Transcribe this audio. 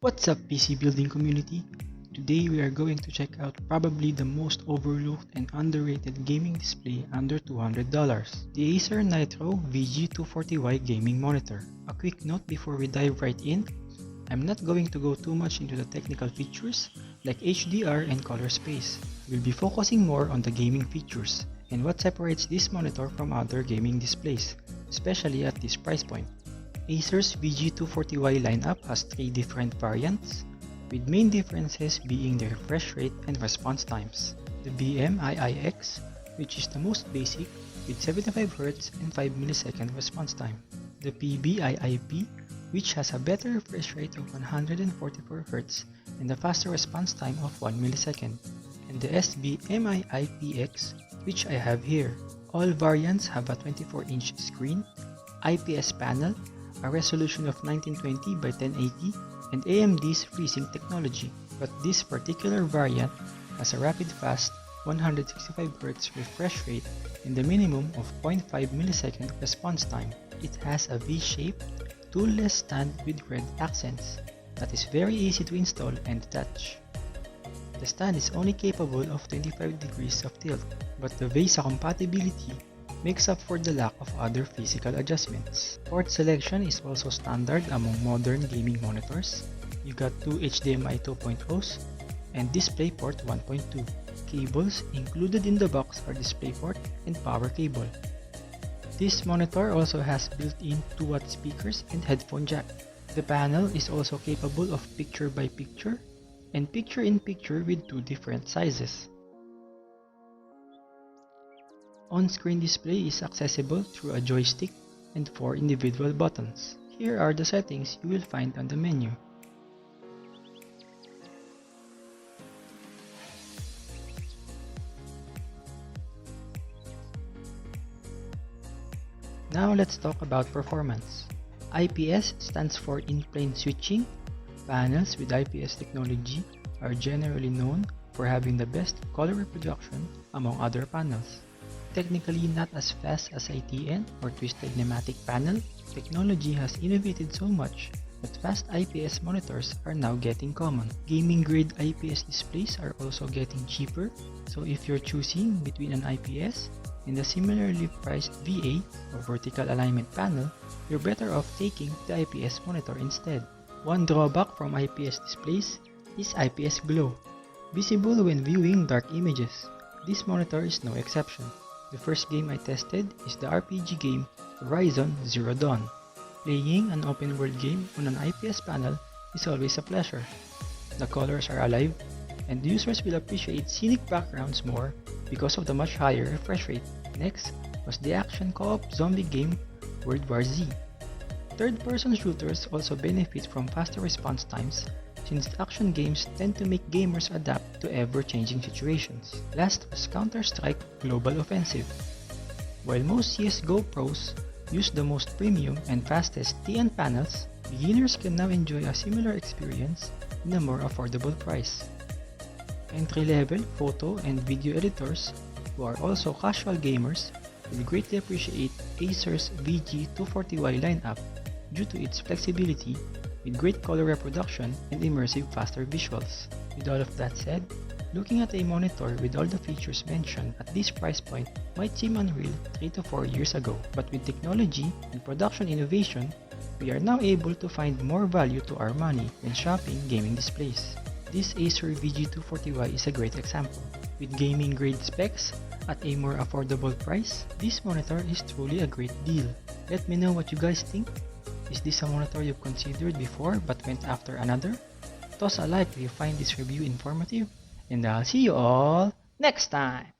What's up, PC building community? Today we are going to check out probably the most overlooked and underrated gaming display under $200, the Acer Nitro VG240Y gaming monitor. A quick note before we dive right in, I'm not going to go too much into the technical features like HDR and color space. We'll be focusing more on the gaming features and what separates this monitor from other gaming displays, especially at this price point. Acer's VG240Y lineup has 3 different variants, with main differences being the refresh rate and response times. The Sbmiipx, which is the most basic, with 75Hz and 5ms response time. The PBIIP, which has a better refresh rate of 144Hz and a faster response time of 1ms. And the Sbmiipx, which I have here. All variants have a 24-inch screen, IPS panel, a resolution of 1920 by 1080, and AMD's FreeSync technology, but this particular variant has a rapid fast 165Hz refresh rate and a minimum of 0.5ms response time. It has a V-shaped, toolless stand with red accents that is very easy to install and detach. The stand is only capable of 25 degrees of tilt, but the VESA compatibility makes up for the lack of other physical adjustments. Port selection is also standard among modern gaming monitors. You got 2 HDMI 2.0s and DisplayPort 1.2. Cables included in the box are DisplayPort and power cable. This monitor also has built-in 2-watt speakers and headphone jack. The panel is also capable of picture-by-picture and picture-in-picture with 2 different sizes. On-screen display is accessible through a joystick and 4 individual buttons. Here are the settings you will find on the menu. Now let's talk about performance. IPS stands for in-plane switching. Panels with IPS technology are generally known for having the best color reproduction among other panels. Technically not as fast as ITN or twisted pneumatic panel, technology has innovated so much that fast IPS monitors are now getting common. Gaming grade IPS displays are also getting cheaper, so if you're choosing between an IPS and a similarly priced VA or vertical alignment panel, you're better off taking the IPS monitor instead. One drawback from IPS displays is IPS glow, visible when viewing dark images. This monitor is no exception. The first game I tested is the RPG game Horizon Zero Dawn. Playing an open world game on an IPS panel is always a pleasure. The colors are alive, and users will appreciate scenic backgrounds more because of the much higher refresh rate. Next was the action co-op zombie game World War Z. Third-person shooters also benefit from faster response times since action games tend to make gamers adapt to ever-changing situations. Last was Counter-Strike Global Offensive. While most CSGO pros use the most premium and fastest TN panels, beginners can now enjoy a similar experience in a more affordable price. Entry-level photo and video editors who are also casual gamers will greatly appreciate Acer's VG240Y lineup due to its flexibility with great color reproduction and immersive faster visuals. With all of that said, looking at a monitor with all the features mentioned at this price point might seem unreal 3 to 4 years ago, but with technology and production innovation, we are now able to find more value to our money when shopping gaming displays. This Acer VG240Y is a great example. With gaming grade specs at a more affordable price, this monitor is truly a great deal. Let me know what you guys think. Is this a monitor you've considered before but went after another? Toss a like if you find this review informative, and I'll see you all next time!